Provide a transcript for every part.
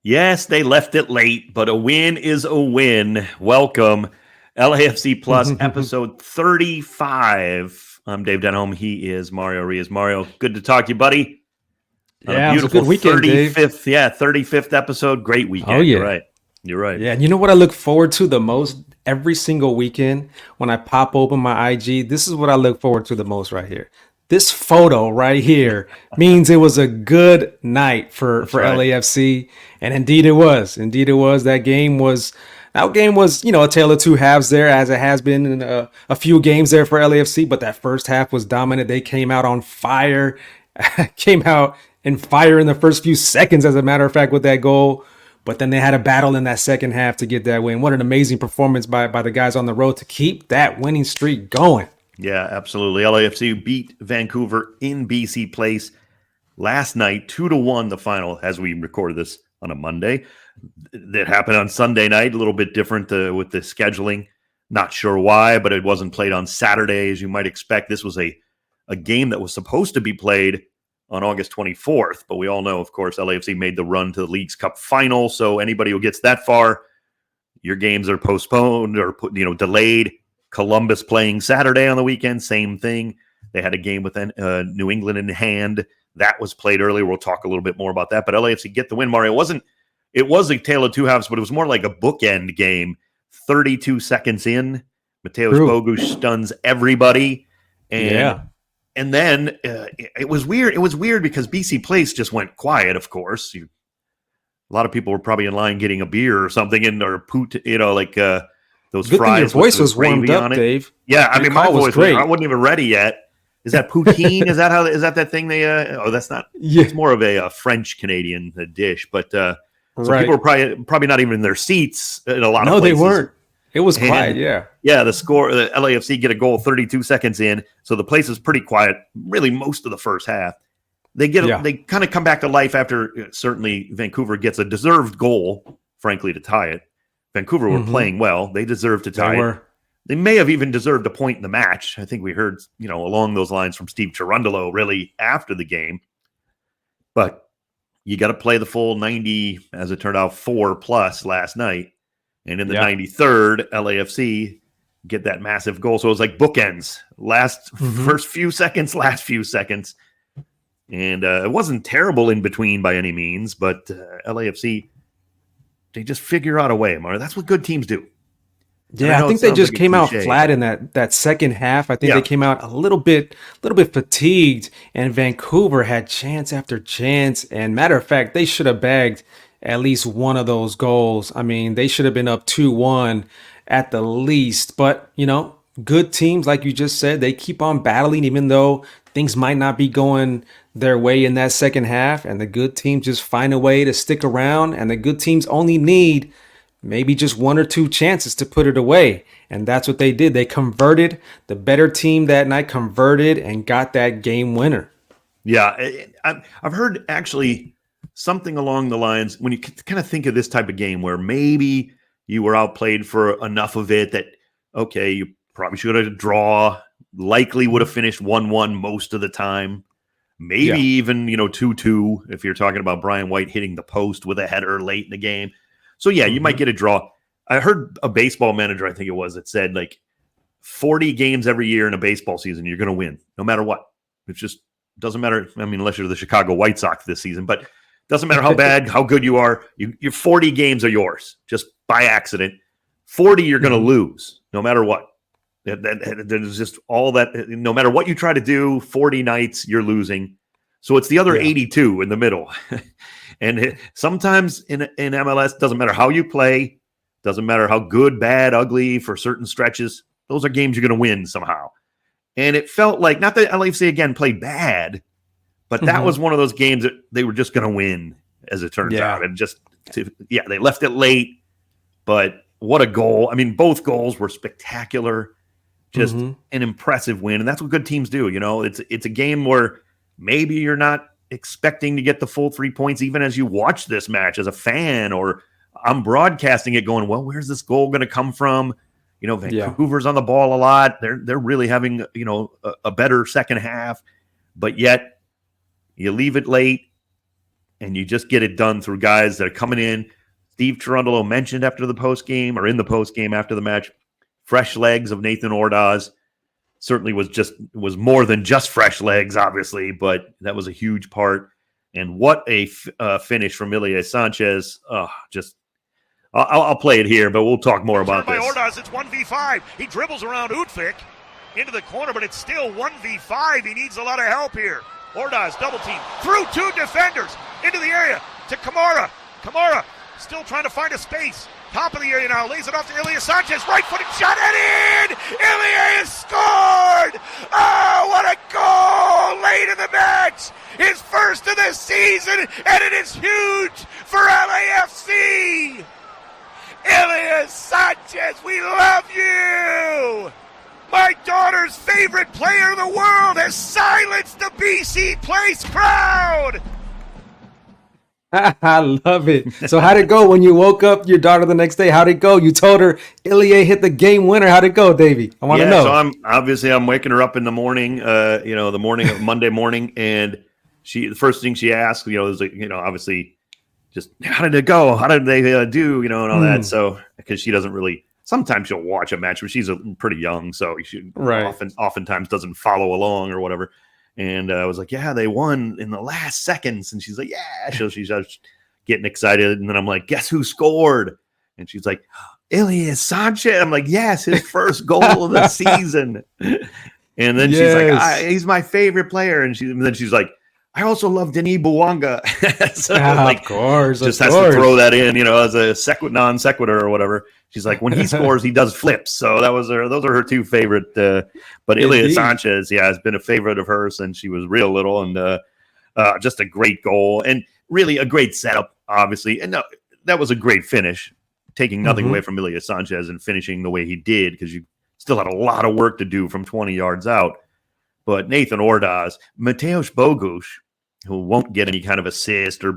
Yes, they left it late, but a win is a win. Welcome, LAFC Plus, episode 35. I'm Dave Denholm. He is Mario Ruiz. Mario, good to talk to you, buddy. On Yeah, a it was a beautiful good weekend, 35th, Dave. 35th episode. Great weekend. Oh, You're yeah. right. You're right. Yeah, and you know what I look forward to the most every single weekend when I pop open my IG? This is what I look forward to the most right here. This photo right here means it was a good night for That's right. LAFC, and indeed it was. Indeed it was. That game was, a tale of two halves there, as it has been in a few games there for LAFC. But that first half was dominant. They came out on fire, came out in fire in the first few seconds, as a matter of fact, with that goal. But then they had a battle in that second half to get that win. What an amazing performance by the guys on the road to keep that winning streak going. Yeah, absolutely. LAFC beat Vancouver in BC Place last night, 2-1 the final, as we recorded this on a Monday. That happened on Sunday night, a little bit different with the scheduling. Not sure why, but it wasn't played on Saturday, as you might expect. This was a game that was supposed to be played on August 24th, but we all know, of course, LAFC made the run to the Leagues Cup final, so anybody who gets that far, your games are postponed or delayed. Columbus playing Saturday on the weekend, same thing. They had a game with New England in hand. That was played earlier. We'll talk a little bit more about that. But LAFC get the win, Mario. It was a tale of two halves, but it was more like a bookend game. 32 seconds in, Mateusz Bogusz stuns everybody. And then it was weird. It was weird because BC Place just went quiet, of course. A lot of people were probably in line getting a beer or something, those Good fries. thing your voice was warmed up, Dave. Yeah, I mean, my voice was great. I wasn't even ready yet. Is that poutine? Is that thing they? That's not. Yeah. It's more of a French Canadian dish, but so Right. people were probably not even in their seats in a lot of No, places. they weren't. It was quiet, yeah. Yeah, the score, the LAFC get a goal 32 seconds in, so the place is pretty quiet, really most of the first half. They kind of come back to life after certainly Vancouver gets a deserved goal, frankly, to tie it. Vancouver were playing well. They deserved to tie it. They may have even deserved a point in the match. I think we heard, along those lines from Steve Cherundolo really after the game. But you got to play the full 90, as it turned out, 4+ last night. And in the 93rd, LAFC get that massive goal. So it was like bookends. First few seconds, last few seconds. And it wasn't terrible in between by any means, but LAFC, they just figure out a way, Mario. That's what good teams do. Yeah, I think they just came out flat in that second half. I think they came out a little bit fatigued, and Vancouver had chance after chance. And matter of fact, they should have bagged at least one of those goals. I mean, they should have been up 2-1 at the least. But, good teams, like you just said, they keep on battling, even though things might not be going their way in that second half. And the good teams just find a way to stick around. And the good teams only need maybe just one or two chances to put it away. And that's what they did. They converted. The better team that night converted and got that game winner. Yeah, I've heard actually something along the lines, when you kind of think of this type of game where maybe you were outplayed for enough of it that, okay, you probably should have draw, likely would have finished 1-1 most of the time. Maybe even, 2-2 if you're talking about Brian White hitting the post with a header late in the game. So, yeah, you might get a draw. I heard a baseball manager, I think it was, that said, 40 games every year in a baseball season, you're going to win, no matter what. It just doesn't matter. I mean, unless you're the Chicago White Sox this season. But doesn't matter how bad, how good you are. Your 40 games are yours, just by accident. 40 you're going to lose, no matter what. There's just all that. No matter what you try to do, 40 nights you're losing. So it's the other 82 in the middle. And sometimes in MLS, doesn't matter how you play, doesn't matter how good, bad, ugly for certain stretches. Those are games you're going to win somehow. And it felt like, not that LAFC again played bad, but that was one of those games that they were just going to win, as it turns out. And they left it late, but what a goal. I mean, both goals were spectacular. Just an impressive win. And that's what good teams do. It's a game where maybe you're not expecting to get the full 3 points, even as you watch this match as a fan, or I'm broadcasting it going, well, where's this goal going to come from? Vancouver's on the ball a lot. They're really having, a better second half, but yet you leave it late. and you just get it done through guys that are coming in. Steve Cherundolo mentioned after the post game or in the post game after the match, fresh legs of Nathan Ordaz. Certainly was more than just fresh legs, obviously, but that was a huge part. And what a finish from Ilie Sanchez. I'll play it here, but we'll talk more about this. By Ordaz, it's 1v5. He dribbles around Utvik into the corner, but it's still 1v5. He needs a lot of help here. Ordaz double team through 2 defenders into the area to Kamara. Kamara still trying to find a space. Top of the area now, lays it off to Ilie Sanchez, right-footed shot and in! Ilie has scored! Oh, what a goal late in the match! His first of the season, and it is huge for LAFC! Ilie Sanchez, we love you! My daughter's favorite player in the world has silenced the BC Place crowd! I love it. So how'd it go when you woke up your daughter the next day? How'd it go? You told her Ilie hit the game winner. How'd it go, Davey? I want to know. So I'm waking her up in the morning, the morning of Monday morning, and the first thing she asked, is obviously just how did it go? How did they do? And all that. So because she doesn't really. Sometimes she'll watch a match, but she's pretty young, so she oftentimes doesn't follow along or whatever. And I was like, yeah, they won in the last seconds. And she's like, yeah. So she's just getting excited. And then I'm like, guess who scored? And she's like, Ilie Sanchez. I'm like, yes, his first goal of the season. And then she's like, he's my favorite player. And then she's like, I also love Denis Bouanga. So of course. Just has to throw that in, as a non sequitur or whatever. She's like, when he scores, he does flips. So those are her 2 favorite. But Ilie Sanchez, has been a favorite of hers since she was real little, and just a great goal and really a great setup, obviously. And that was a great finish, taking nothing away from Ilie Sanchez and finishing the way he did, because you still had a lot of work to do from 20 yards out. But Nathan Ordaz, Mateusz Bogusz, who won't get any kind of assist or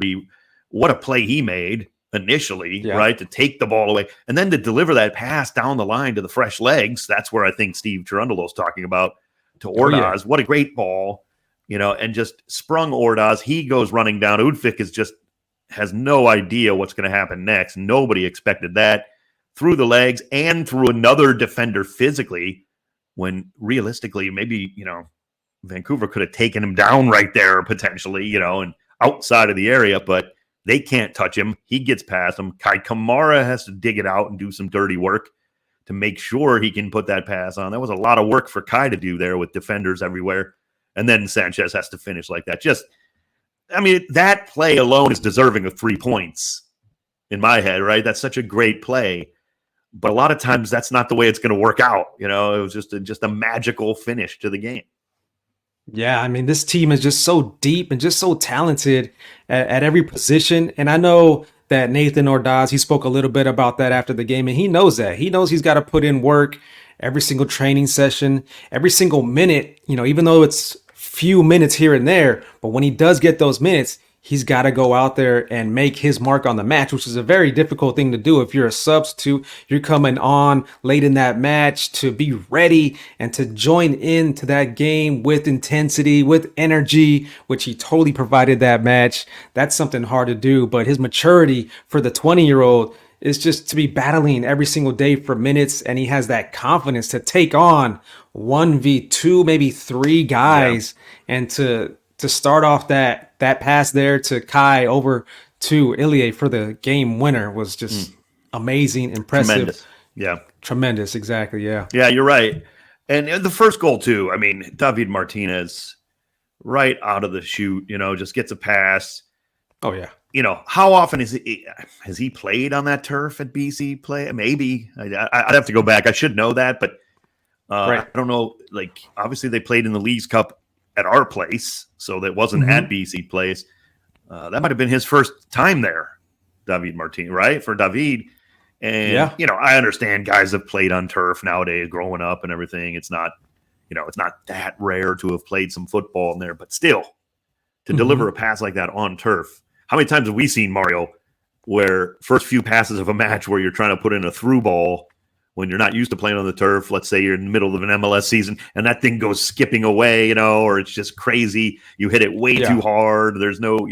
what a play he made initially, right, to take the ball away and then to deliver that pass down the line to the fresh legs. That's where I think Steve Cherundolo's talking about, to Ordaz. What a great ball, and just sprung Ordaz. He goes running down. Utvik has no idea what's going to happen next. Nobody expected that. Through the legs and through another defender physically, when realistically maybe, Vancouver could have taken him down right there potentially, and outside of the area, but they can't touch him. He gets past him. Kai Kamara has to dig it out and do some dirty work to make sure he can put that pass on. That was a lot of work for Kai to do there with defenders everywhere. And then Sanchez has to finish like that. That play alone is deserving of 3 points in my head, right? That's such a great play. But a lot of times that's not the way it's going to work out. It was just a magical finish to the game. Yeah, this team is just so deep and just so talented at every position. And I know that Nathan Ordaz, he spoke a little bit about that after the game, and he knows that. He knows he's got to put in work every single training session, every single minute, even though it's few minutes here and there. But when he does get those minutes, he's got to go out there and make his mark on the match, which is a very difficult thing to do. If you're a substitute, you're coming on late in that match to be ready and to join into that game with intensity, with energy, which he totally provided that match. That's something hard to do, but his maturity for the 20-year-old is just to be battling every single day for minutes. And he has that confidence to take on 1v2, maybe 3 guys, and to start off that pass there to Kai over to Ilie for the game winner was just amazing, impressive. Tremendous. Yeah. Tremendous. Exactly. Yeah. Yeah, you're right. And the first goal too, David Martinez right out of the chute, just gets a pass. Oh yeah. How often has he played on that turf at BC play? Maybe I'd have to go back. I should know that, but I don't know. Obviously they played in the Leagues Cup at our place, so that wasn't at BC Place. That might have been his first time there, David Martinez, right? For David. And, I understand guys have played on turf nowadays growing up and everything. It's not, it's not that rare to have played some football in there, but still, to deliver a pass like that on turf. How many times have we seen, Mario, where first few passes of a match where you're trying to put in a through ball when you're not used to playing on the turf, let's say you're in the middle of an MLS season, and that thing goes skipping away, or it's just crazy. You hit it way too hard. There's no,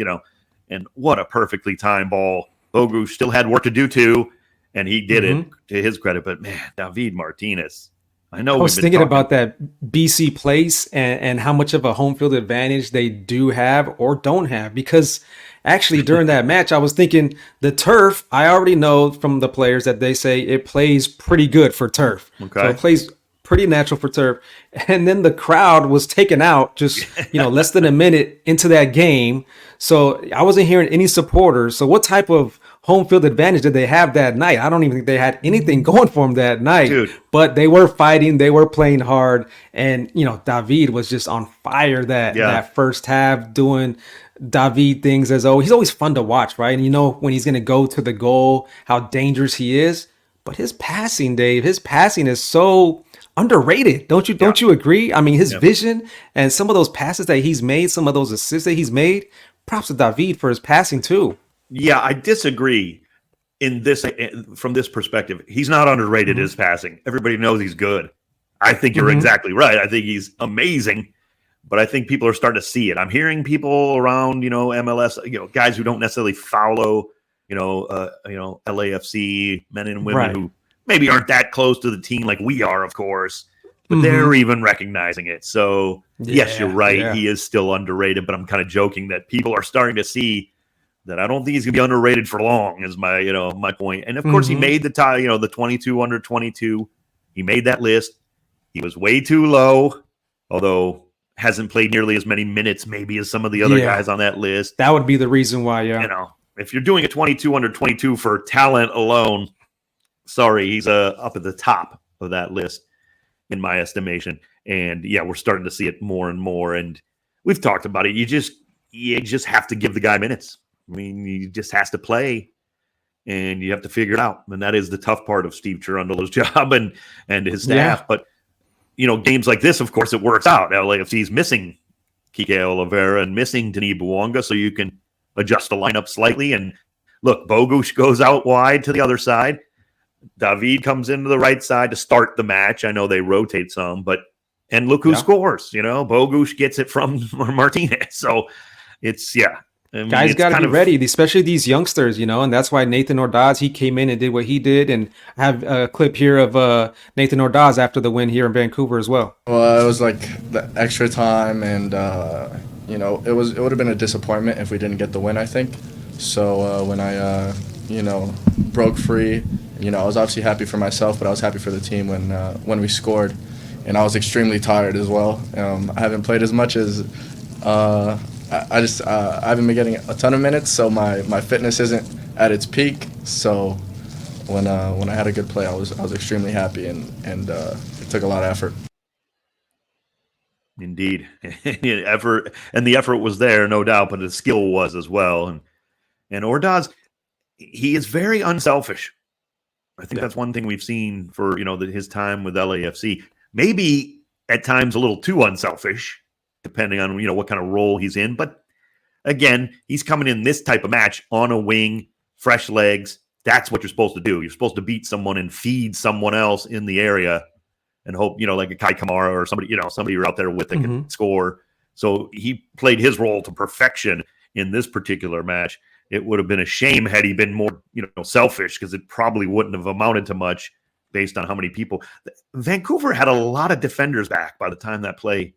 And what a perfectly timed ball. Bogusz still had work to do too, and he did it to his credit. But man, David Martinez. I was thinking about that BC Place and how much of a home field advantage they do have or don't have, because actually during that match, I was thinking the turf, I already know from the players that they say it plays pretty good for turf. Okay. So it plays pretty natural for turf. And then the crowd was taken out just, less than a minute into that game. So I wasn't hearing any supporters. So what type of home field advantage did they have that night? I don't even think they had anything going for them that night. Dude. But they were fighting, they were playing hard, and David was just on fire that first half, doing David things as though he's always fun to watch, right? And when he's going to go to the goal, how dangerous he is. But his passing, Dave, is so underrated. Don't you agree? I mean, his vision and some of those passes that he's made, some of those assists that he's made, props to David for his passing too. Yeah, I disagree from this perspective. He's not underrated his passing. Everybody knows he's good. I think you're exactly right. I think he's amazing, but I think people are starting to see it. I'm hearing people around, MLS, guys who don't necessarily follow, LAFC men and women who maybe aren't that close to the team like we are, of course, but they're even recognizing it. So yes, you're right. Yeah. He is still underrated, but I'm kind of joking that people are starting to see that I don't think he's going to be underrated for long, is my, my point. And of course, he made the tie, the 22 under 22. He made that list. He was way too low, although hasn't played nearly as many minutes maybe as some of the other guys on that list. That would be the reason why, if you're doing a 22 under 22 for talent alone, sorry, he's up at the top of that list in my estimation. And we're starting to see it more and more. And we've talked about it. You just have to give the guy minutes. I mean, he just has to play, and you have to figure it out. And that is the tough part of Steve Cherundolo's job and his staff. Yeah. But, games like this, of course, it works out. LAFC's missing Kike Oliveira and missing Denis Bouanga, so you can adjust the lineup slightly. And look, Bogusz goes out wide to the other side. David comes into the right side to start the match. I know they rotate some, and look who scores. Bogusz gets it from Martinez. So it's, I mean, guys got to be ready, especially these youngsters, and that's why Nathan Ordaz, he came in and did what he did. And I have a clip here of Nathan Ordaz after the win here in Vancouver as well. Well, it was like the extra time, and it would have been a disappointment if we didn't get the win, I think. So when I broke free, I was obviously happy for myself, but I was happy for the team when we scored, and I was extremely tired as well. I haven't played as much as. I haven't been getting a ton of minutes, so my fitness isn't at its peak. So when I had a good play, I was extremely happy, and it took a lot of effort. Indeed, the effort was there, no doubt, but the skill was as well. And Ordaz, he is very unselfish. I think that's one thing we've seen for his time with LAFC. Maybe at times a little too unselfish, depending on what kind of role he's in. But again, he's coming in this type of match on a wing, fresh legs. That's what you're supposed to do. You're supposed to beat someone and feed someone else in the area and hope, like a Kai Kamara or somebody, somebody you're out there with that can score. So he played his role to perfection in this particular match. It would have been a shame had he been more, selfish, because it probably wouldn't have amounted to much based on how many people. Vancouver had a lot of defenders back by the time that play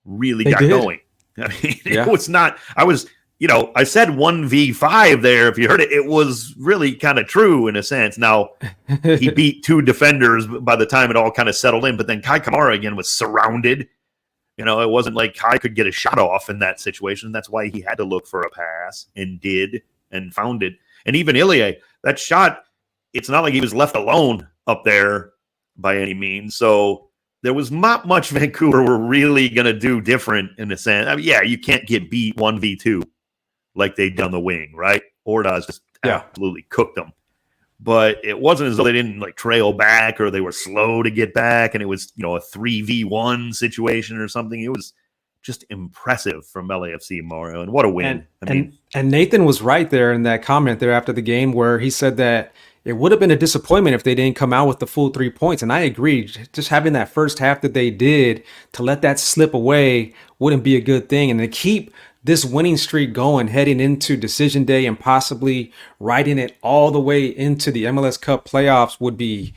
really got going. I mean, it was not, I said 1v5 there. If you heard it, it was really kind of true in a sense. Now, he beat two defenders by the time it all kind of settled in, but then Kai Kamara again was surrounded. It wasn't like Kai could get a shot off in that situation. That's why he had to look for a pass and did and found it. And even Ilie, that shot, it's not like he was left alone up there by any means. So there was not much Vancouver were really going to do different in a sense. I mean, you can't get beat 1v2 like they did on the wing, right? Ordaz just absolutely cooked them. But it wasn't as though they didn't trail back or they were slow to get back and it was, a 3v1 situation or something. It was just impressive from LAFC, Mario. And what a win. And Nathan was right there in that comment there after the game where he said that it would have been a disappointment if they didn't come out with the full 3 points. And I agree. Just having that first half that they did, to let that slip away wouldn't be a good thing. And to keep this winning streak going heading into decision day and possibly riding it all the way into the MLS Cup playoffs would be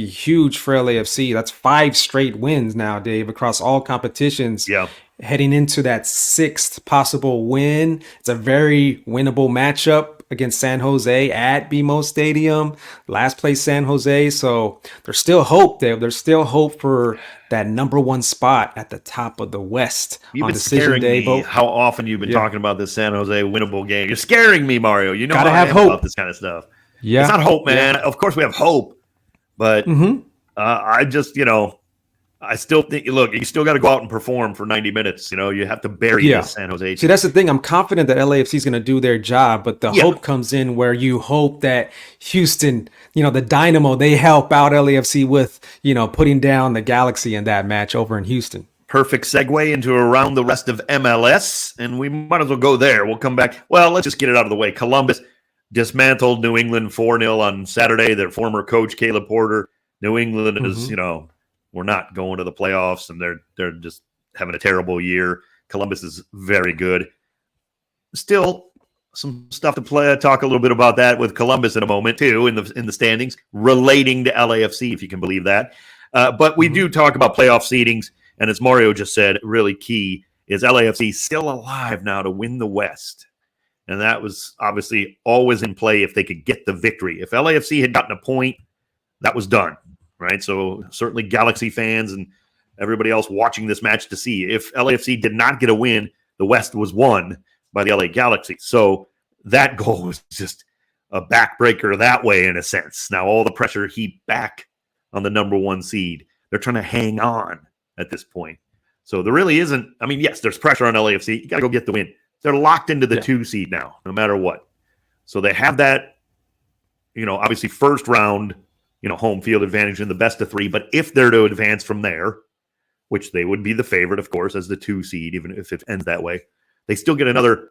huge for LAFC. That's 5 straight wins now, Dave, across all competitions. Yeah. Heading into that 6th possible win. It's a very winnable matchup against San Jose at BMO Stadium, last place San Jose. So there's still hope, Dave. There's still hope for that number 1 spot at the top of the West. You've been scaring me how often you've been talking about this San Jose winnable game. You're scaring me, Mario. You know, gotta how have I am hope about this kind of stuff. Yeah, it's not hope, man. Yeah. Of course we have hope, but I just, I still think, look, you still got to go out and perform for 90 minutes. You have to bury this San Jose team. See, that's the thing. I'm confident that LAFC is going to do their job, but the hope comes in where you hope that Houston, the Dynamo, they help out LAFC with, putting down the Galaxy in that match over in Houston. Perfect segue into around the rest of MLS, and we might as well go there. We'll come back. Well, let's just get it out of the way. Columbus dismantled New England 4-0 on Saturday. Their former coach, Caleb Porter. New England is, we're not going to the playoffs, and they're just having a terrible year. Columbus is very good. Still, some stuff to talk a little bit about that with Columbus in a moment too, in the standings, relating to LAFC, if you can believe that. But we do talk about playoff seedings, and as Mario just said, really key is LAFC still alive now to win the West, and that was obviously always in play if they could get the victory. If LAFC had gotten a point, that was done. Right, so certainly Galaxy fans and everybody else watching this match to see if LAFC did not get a win, the West was won by the LA Galaxy. So that goal was just a backbreaker that way in a sense. Now all the pressure heaped back on the number 1 seed. They're trying to hang on at this point. So there really isn't. I mean, yes, there's pressure on LAFC. You got to go get the win. They're locked into the 2 seed now, no matter what. So they have that, obviously first round. Home field advantage in the best of 3. But if they're to advance from there, which they would be the favorite, of course, as the 2 seed, even if it ends that way, they still get another,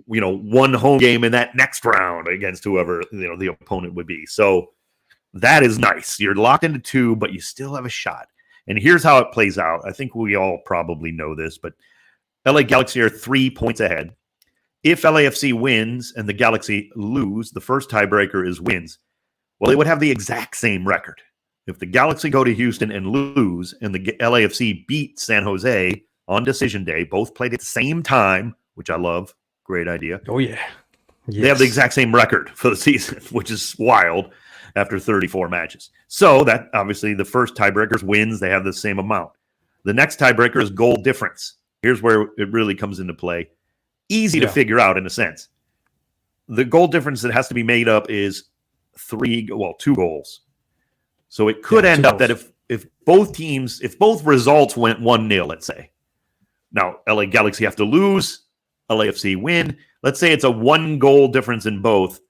1 home game in that next round against whoever, the opponent would be. So that is nice. You're locked into 2, but you still have a shot. And here's how it plays out. I think we all probably know this, but LA Galaxy are 3 points ahead. If LAFC wins and the Galaxy lose, the first tiebreaker is wins. Well, they would have the exact same record. If the Galaxy go to Houston and lose and the LAFC beat San Jose on decision day, both played at the same time, which I love. Great idea. Oh, yeah. Yes. They have the exact same record for the season, which is wild after 34 matches. So that obviously the first tiebreaker wins. They have the same amount. The next tiebreaker is goal difference. Here's where it really comes into play. Easy to figure out in a sense. The goal difference that has to be made up is 2 goals. So it could end up that if both results went 1-0, let's say. Now, LA Galaxy have to lose, LAFC win. Let's say it's a 1 goal difference in both.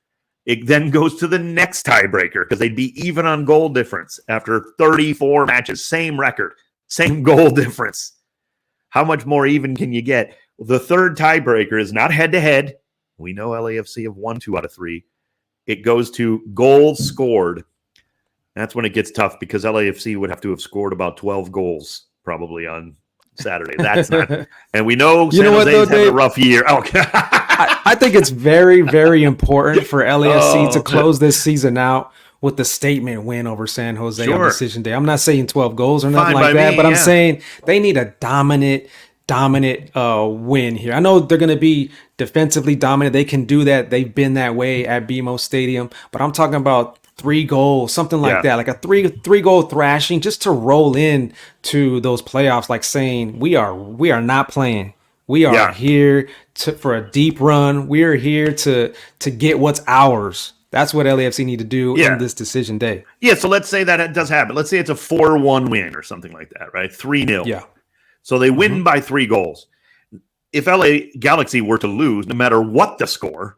It then goes to the next tiebreaker because they'd be even on goal difference after 34 matches. Same record, same goal difference. How much more even can you get? The third tiebreaker is not head-to-head. We know LAFC have won 2 out of 3. It goes to goals scored. That's when it gets tough because LAFC would have to have scored about 12 goals probably on Saturday. That's not. And we know San Jose's had a rough year. Okay. I think it's very, very important for LAFC to close this season out with the statement win over San Jose on decision day. I'm not saying 12 goals or nothing like that, but I'm saying they need a dominant win here. I know they're going to be defensively dominant. They can do that. They've been that way at BMO Stadium, but I'm talking about 3 goals, something like that, like a three goal thrashing just to roll in to those playoffs, like saying we are not playing. We are here for a deep run. We are here to get what's ours. That's what LAFC need to do in this decision day. Yeah, so let's say that it does happen. Let's say it's a 4-1 win or something like that, right? 3-0. Yeah. So they win by 3 goals. If LA Galaxy were to lose, no matter what the score,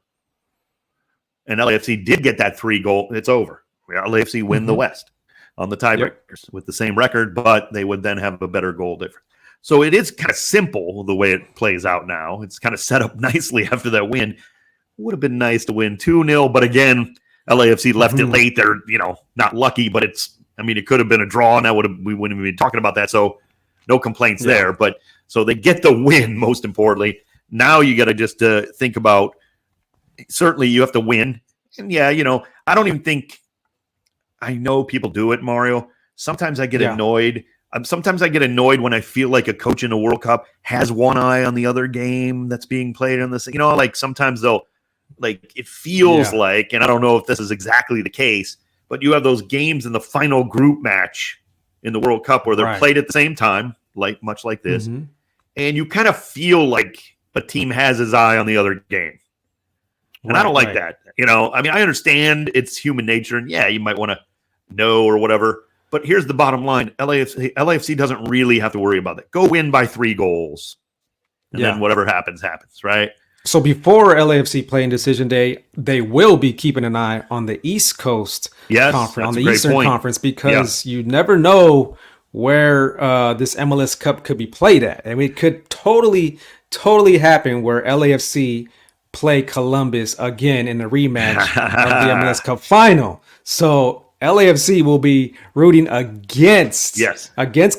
and LAFC did get that 3 goal, it's over. LAFC win the West on the tiebreakers with the same record, but they would then have a better goal difference. So it is kind of simple the way it plays out now. It's kind of set up nicely after that win. Would have been nice to win 2-0, but again, LAFC left it late. They're, not lucky, but it could have been a draw, and we wouldn't be talking about that. So no complaints there. But so they get the win, most importantly. Now you got to just think about, certainly you have to win. And yeah, I don't even think, I know people do it, Mario. Sometimes I get annoyed. Sometimes I get annoyed when I feel like a coach in a World Cup has one eye on the other game that's being played in this. Like sometimes they'll, like it feels like, and I don't know if this is exactly the case, but you have those games in the final group match in the World Cup where they're played at the same time, like much like this, and you kind of feel like a team has his eye on the other game. And I don't like that. I understand it's human nature, and you might want to know or whatever. But here's the bottom line. LAFC doesn't really have to worry about that. Go win by 3 goals. And then whatever happens, right? So before LAFC play in Decision Day, they will be keeping an eye on the East Coast Conference, on the Eastern Conference, because you never know where this MLS Cup could be played at. It could totally happen where LAFC play Columbus again in the rematch of the MLS Cup final. So LAFC will be rooting against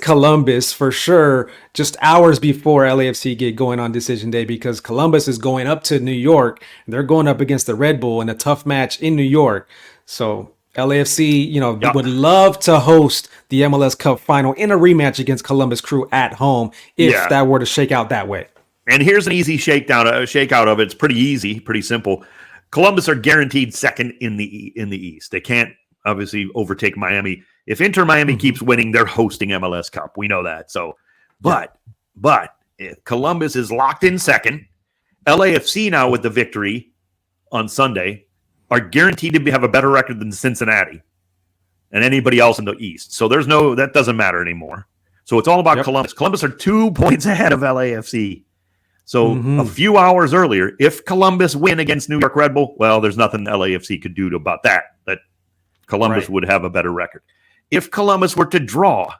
Columbus for sure, just hours before LAFC get going on Decision Day, because Columbus is going up to New York. And they're going up against the Red Bull in a tough match in New York. So LAFC, would love to host the MLS Cup final in a rematch against Columbus Crew at home if that were to shake out that way. And here's an easy shakeout of it. It's pretty easy, pretty simple. Columbus are guaranteed second in the East. They can't obviously overtake Miami. If Inter Miami keeps winning, they're hosting MLS Cup. We know that. So, but if Columbus is locked in second, LAFC now with the victory on Sunday are guaranteed to have a better record than Cincinnati and anybody else in the East. So that doesn't matter anymore. So it's all about Columbus. Columbus are 2 points ahead of LAFC. So a few hours earlier, if Columbus win against New York Red Bull, well, there's nothing LAFC could do about that. That Columbus would have a better record. If Columbus were to draw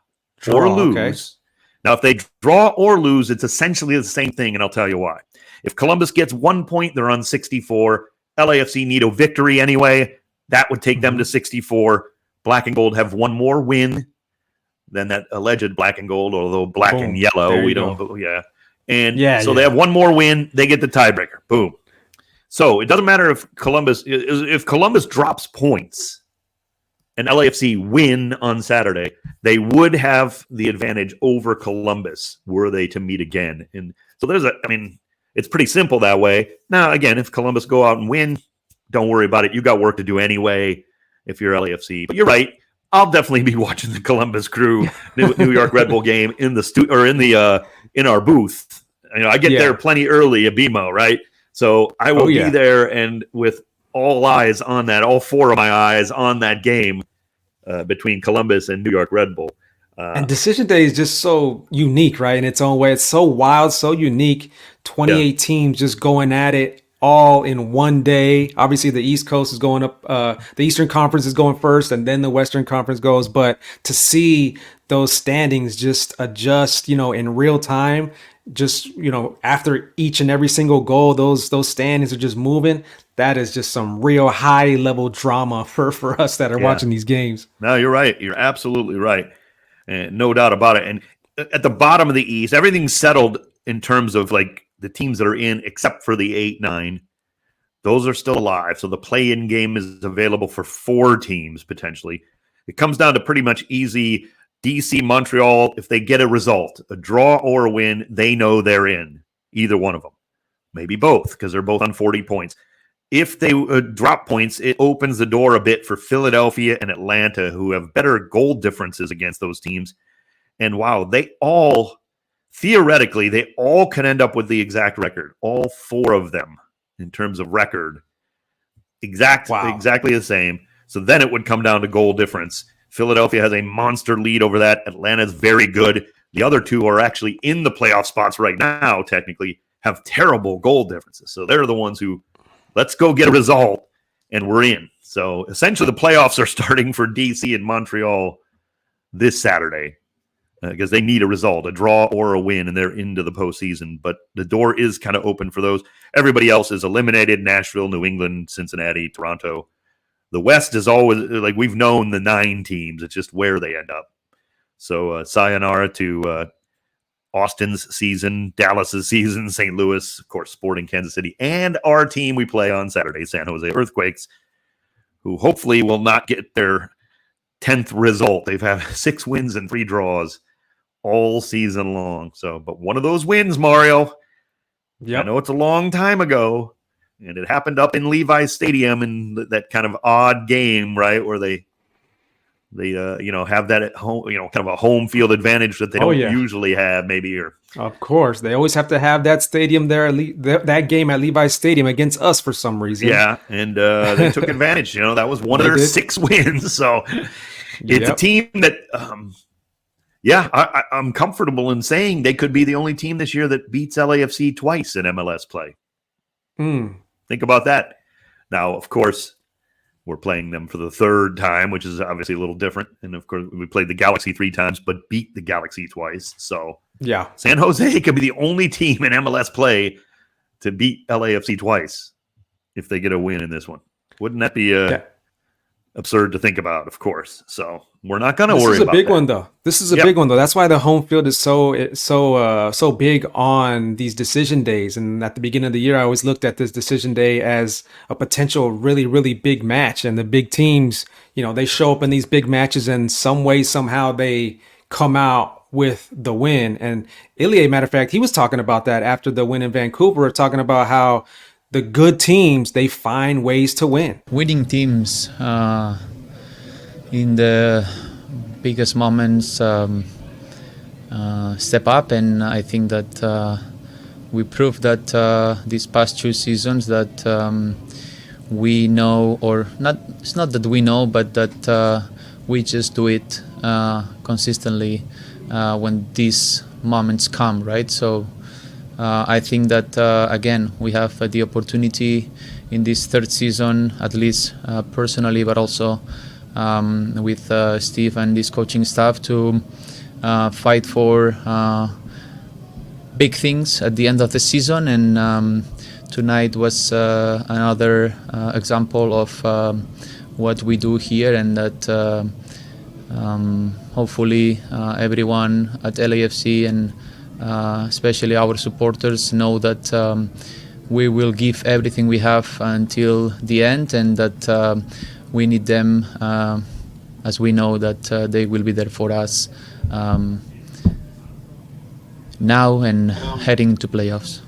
or lose, now if they draw or lose, it's essentially the same thing, and I'll tell you why. If Columbus gets 1 point, they're on 64. LAFC need a victory anyway. That would take them to 64. Black and Gold have one more win than that alleged Black and Gold, although black and yellow, we don't. And so they have one more win. They get the tiebreaker. Boom. So it doesn't matter if Columbus drops points and LAFC win on Saturday, they would have the advantage over Columbus were they to meet again. And so it's pretty simple that way. Now, again, if Columbus go out and win, don't worry about it. You got work to do anyway if you're LAFC. But you're right. I'll definitely be watching the Columbus Crew New York Red Bull game in our booth. I get there plenty early at BMO, right? So I will be there, and with all eyes on that, all 4 of my eyes on that game between Columbus and New York Red Bull. And Decision Day is just so unique, right? In its own way. It's so wild, so unique. 28 teams just going at it all in one day. Obviously, the East Coast is going up. The Eastern Conference is going first, and then the Western Conference goes. But to see those standings just adjust, in real time, just, after each and every single goal, those standings are just moving. That is just some real high level drama for us that are watching these games. No, you're right. You're absolutely right. And no doubt about it. And at the bottom of the East, everything's settled in terms of like the teams that are in, except for the 8-9. Those are still alive. So the play-in game is available for 4 teams potentially. It comes down to pretty much easy. DC, Montreal, if they get a result, a draw or a win, they know they're in, either one of them. Maybe both, because they're both on 40 points. If they drop points, it opens the door a bit for Philadelphia and Atlanta, who have better goal differences against those teams. And wow, theoretically, they all can end up with the exact record. All 4 of them, in terms of record, exactly the same. So then it would come down to goal difference. Philadelphia has a monster lead over that. Atlanta's very good. The other 2 are actually in the playoff spots right now, technically, have terrible goal differences. So they're the ones who, let's go get a result, and we're in. So essentially the playoffs are starting for DC and Montreal this Saturday because they need a result, a draw or a win, and they're into the postseason. But the door is kind of open for those. Everybody else is eliminated: Nashville, New England, Cincinnati, Toronto. The West is always, like, we've known the 9 teams. It's just where they end up. So sayonara to Austin's season, Dallas's season, St. Louis, of course, Sporting Kansas City, and our team we play on Saturday, San Jose Earthquakes, who hopefully will not get their 10th result. They've had 6 wins and 3 draws all season long. So, but one of those wins, Mario, I know it's a long time ago, and it happened up in Levi's Stadium in that kind of odd game, right, where they have that at home, kind of a home field advantage that they don't usually have, maybe. Or of course, they always have to have that stadium there, that game at Levi's Stadium against us for some reason. Yeah, and they took advantage. That was one of their 6 wins. So it's a team that, I'm comfortable in saying they could be the only team this year that beats LAFC twice in MLS play. Think about that. Now, of course, we're playing them for the 3rd time, which is obviously a little different. And, of course, we played the Galaxy 3 times, but beat the Galaxy twice. So, San Jose could be the only team in MLS play to beat LAFC twice if they get a win in this one. Wouldn't that be absurd to think about, of course? So we're not going to worry about that. This is a big one, though. This is a big one, though. That's why the home field is so big on these decision days. And at the beginning of the year, I always looked at this decision day as a potential really, really big match. And the big teams, they show up in these big matches, and some way, somehow they come out with the win. And Ilie, matter of fact, he was talking about that after the win in Vancouver, talking about how the good teams, they find ways to win. Winning teams in the biggest moments step up, and I think that we proved that these past 2 seasons that we know, or not. It's not that we know, but that we just do it consistently when these moments come, right? So I think that again we have the opportunity in this 3rd season, at least personally, but also with Steve and his coaching staff, to fight for big things at the end of the season. And tonight was another example of what we do here, and that hopefully everyone at LAFC and especially our supporters know that we will give everything we have until the end, and that we need them, as we know that they will be there for us now and heading to playoffs.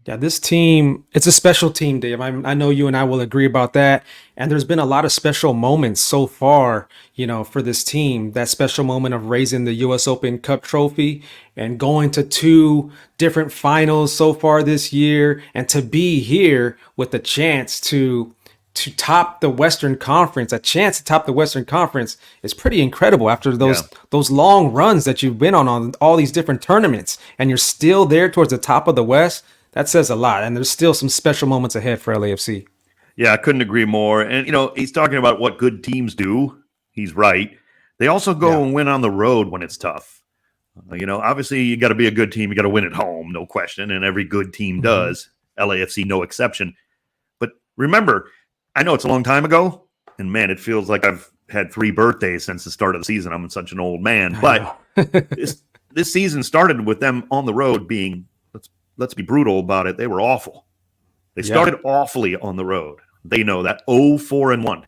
Yeah, this team, it's a special team, Dave. I know you and I will agree about that. And there's been a lot of special moments so far, for this team. That special moment of raising the U.S. Open Cup trophy and going to 2 different finals so far this year, and to be here with a chance to top the Western Conference. A chance to top the Western Conference is pretty incredible after those long runs that you've been on all these different tournaments, and you're still there towards the top of the West. That says a lot, and there's still some special moments ahead for LAFC. Yeah, I couldn't agree more. And, he's talking about what good teams do. He's right. They also go and win on the road when it's tough. Obviously, you got to be a good team. You got to win at home, no question, and every good team does. LAFC, no exception. But remember, I know it's a long time ago, and, man, it feels like I've had 3 birthdays since the start of the season. I'm such an old man. But this season started with them on the road being – let's be brutal about it. They were awful. They started awfully on the road. They know that 0-4-1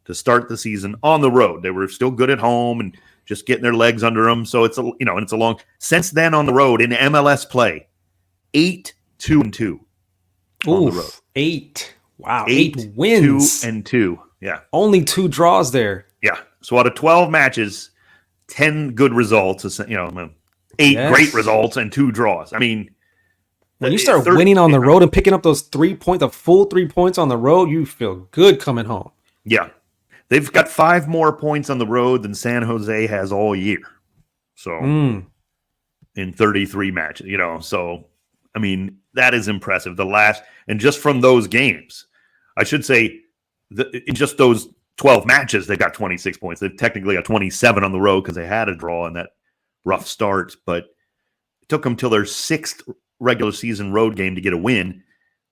to start the season on the road. They were still good at home and just getting their legs under them. So it's and it's a long. Since then on the road in MLS play, 8-2-2 on the road. 8. Wow, 8 wins. 2-2. Yeah. Only 2 draws there. Yeah. So out of 12 matches, 10 good results. 8 great results and 2 draws. I mean. When you start winning on the road and picking up those 3 points, the full 3 points on the road, you feel good coming home. Yeah. They've got 5 more points on the road than San Jose has all year. So in 33 matches, so I mean, that is impressive. And just from those games, I should say in just those 12 matches, they got 26 points. They've technically got 27 on the road because they had a draw in that rough start, but it took them till their 6th regular season road game to get a win,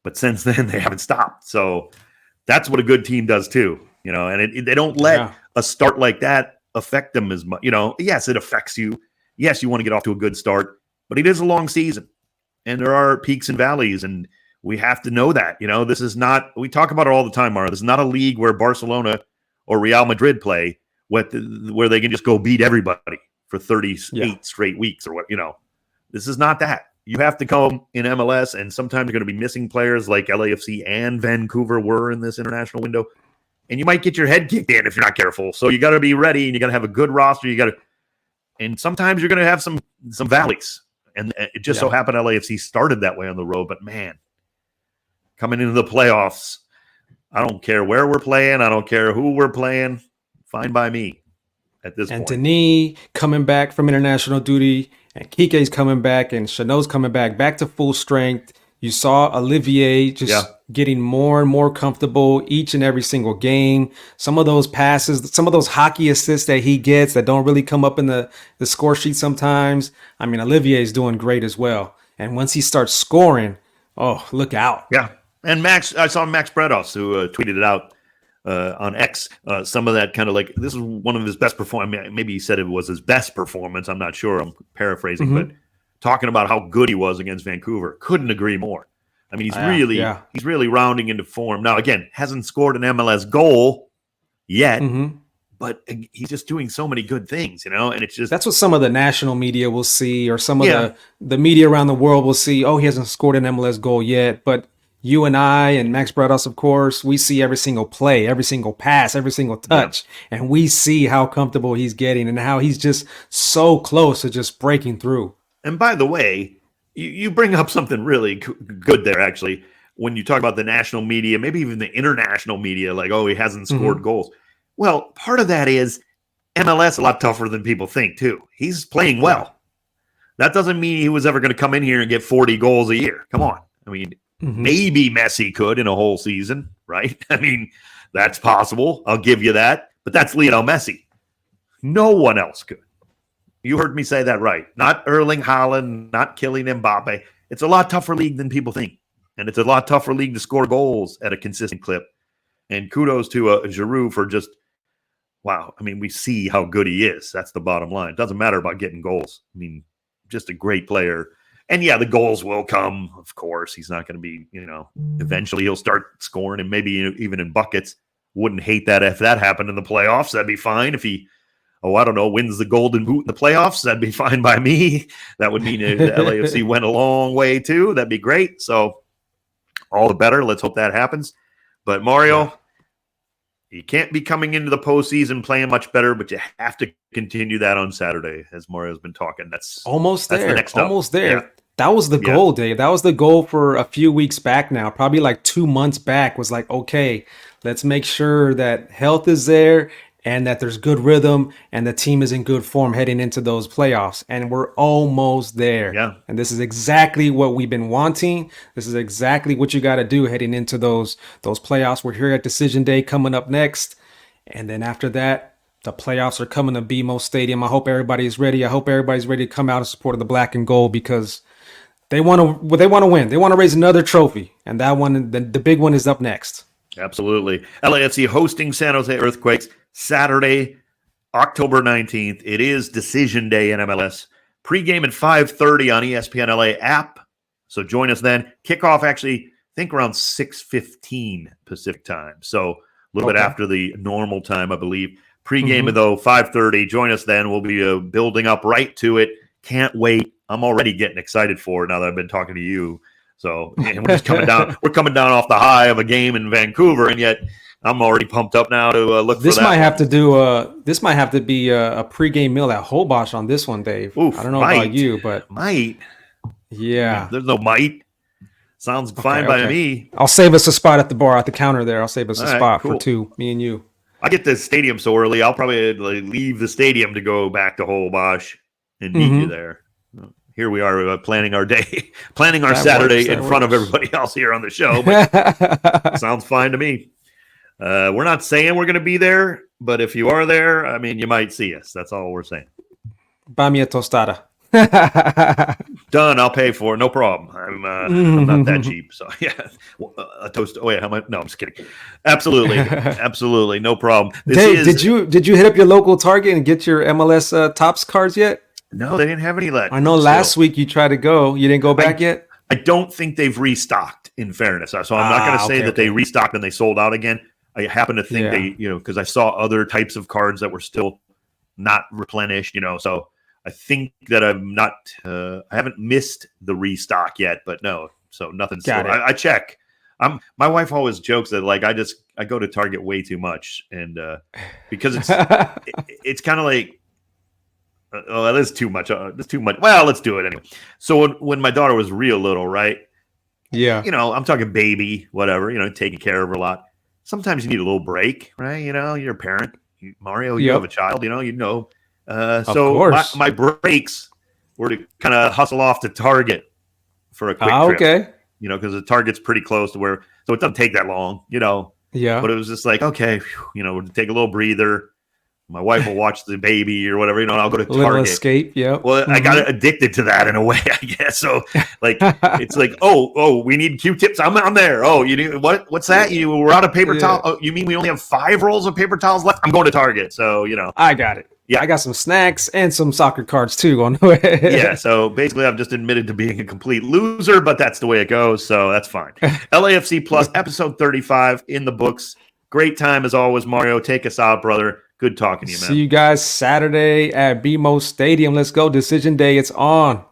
but since then they haven't stopped. So that's what a good team does too, and they don't let a start like that affect them as much. Yes, it affects you, Yes, you want to get off to a good start, but it is a long season, and there are peaks and valleys, and we have to know that. This is not – we talk about it all the time, Mario. This is not a league where Barcelona or Real Madrid play where they can just go beat everybody for 38 straight weeks or what. This is not that. You have to come in MLS, and sometimes you're going to be missing players like LAFC and Vancouver were in this international window, and you might get your head kicked in if you're not careful. So you got to be ready, and you got to have a good roster. And sometimes you're going to have some valleys, and it just so happened LAFC started that way on the road. But man, coming into the playoffs, I don't care where we're playing, I don't care who we're playing, fine by me at this point. And Denis coming back from international duty. And Kike's coming back, and Chanot's coming back to full strength. You saw Olivier just getting more and more comfortable each and every single game. Some of those passes, some of those hockey assists that he gets that don't really come up in the score sheet sometimes. I mean, Olivier's doing great as well. And once he starts scoring, look out. Yeah. And I saw Max Bredos, who tweeted it out on X, some of that kind of like, this is one of his best performance. Maybe he said it was his best performance. I'm not sure. I'm paraphrasing, but talking about how good he was against Vancouver. Couldn't agree more. I mean, he's really rounding into form. Now, again, hasn't scored an MLS goal yet, but he's just doing so many good things, and it's just. That's what some of the national media will see, or some of the media around the world will see. Oh, he hasn't scored an MLS goal yet, but you and I and Max Bredos, of course, we see every single play, every single pass, every single touch, and we see how comfortable he's getting and how he's just so close to just breaking through. And by the way, you bring up something really good there, actually, when you talk about the national media, maybe even the international media, like, he hasn't scored goals. Well, part of that is MLS a lot tougher than people think, too. He's playing well. That doesn't mean he was ever going to come in here and get 40 goals a year. Come on. I mean, maybe Messi could in a whole season, right? I mean, that's possible. I'll give you that. But that's Lionel Messi. No one else could. You heard me say that right. Not Erling Haaland, not Kylian Mbappe. It's a lot tougher league than people think. And it's a lot tougher league to score goals at a consistent clip. And kudos to Giroud for just, wow. I mean, we see how good he is. That's the bottom line. It doesn't matter about getting goals. I mean, just a great player. And the goals will come, of course. He's not going to be, eventually he'll start scoring and maybe even in buckets. Wouldn't hate that if that happened in the playoffs. That'd be fine. If he, wins the golden boot in the playoffs, that'd be fine by me. That would mean the LAFC went a long way too. That'd be great. So all the better. Let's hope that happens. But Mario, you can't be coming into the postseason playing much better, but you have to continue that on Saturday, as Mario's been talking. That's almost there. The next step. Almost there. Yeah. That was the goal, Dave. That was the goal for a few weeks back now, probably like 2 months back, was like, okay, let's make sure that health is there and that there's good rhythm and the team is in good form heading into those playoffs. And we're almost there. Yeah. And this is exactly what we've been wanting. This is exactly what you got to do heading into those playoffs. We're here at Decision Day coming up next. And then after that, the playoffs are coming to BMO Stadium. I hope everybody is ready. I hope everybody's ready to come out in support of the black and gold, because they want to win. They want to raise another trophy. And that one, the big one, is up next. Absolutely. LAFC hosting San Jose Earthquakes Saturday, October 19th. It is Decision Day in MLS. Pre-game at 5:30 on ESPN LA app. So join us then. Kickoff actually, I think around 6:15 Pacific time. So a little bit after the normal time, I believe. Pre-game, though, 5:30. Join us then. We'll be building up right to it. Can't wait. I'm already getting excited for it now that I've been talking to you. So and we're just coming down. We're coming down off the high of a game in Vancouver, and yet I'm already pumped up now to look this for that. This might have to be a pregame meal at Holbox on this one, Dave. Oof, I don't know about you, but might. Yeah, there's no might. Sounds fine by me. I'll save us a spot at the bar at the counter there. I'll save us a spot cool. for two, me and you. I get to the stadium so early. I'll probably leave the stadium to go back to Holbox and meet you there. Here we are planning our day, planning our Saturday in front of everybody else here on the show. But sounds fine to me. We're not saying we're going to be there, but if you are there, I mean, you might see us. That's all we're saying. Buy me a tostada. Done. I'll pay for it. No problem. I'm not that cheap. So yeah, a toast. Oh wait, how much? No, I'm just kidding. Absolutely, absolutely, no problem. Dave, did you hit up your local Target and get your MLS Topps cards yet? No, they didn't have any left. I know last week you tried to go. You didn't go back yet? I don't think they've restocked, in fairness. So I'm not going to say that they restocked and they sold out again. I happen to think they, because I saw other types of cards that were still not replenished, so I think that I haven't missed the restock yet, but no, so nothing's still. I check. My wife always jokes that I go to Target way too much, and because it's kind of like, oh, that's too much. That's too much. Well, let's do it anyway. So when my daughter was real little, right? Yeah. I'm talking baby, whatever, taking care of her a lot. Sometimes you need a little break, right? You're a parent. Mario, you have a child, so my breaks were to kind of hustle off to Target for a quick trip. Okay. Because the Target's pretty close to where, so it doesn't take that long, Yeah. But it was just like, okay, we'll take a little breather. My wife will watch the baby or whatever, and I'll go to Target. Little escape, yeah. Well, I got addicted to that in a way, I guess. So, it's like, oh, we need Q-tips. I'm there. Oh, you do what? What's that? We're out of paper towel. Oh, you mean we only have 5 rolls of paper towels left? I'm going to Target. So, I got it. Yeah, I got some snacks and some soccer cards too on the way. Yeah, so basically I've just admitted to being a complete loser, but that's the way it goes, so that's fine. LAFC Plus, episode 35 in the books. Great time as always, Mario. Take us out, brother. Good talking to you, man. See you guys Saturday at BMO Stadium. Let's go. Decision day. It's on.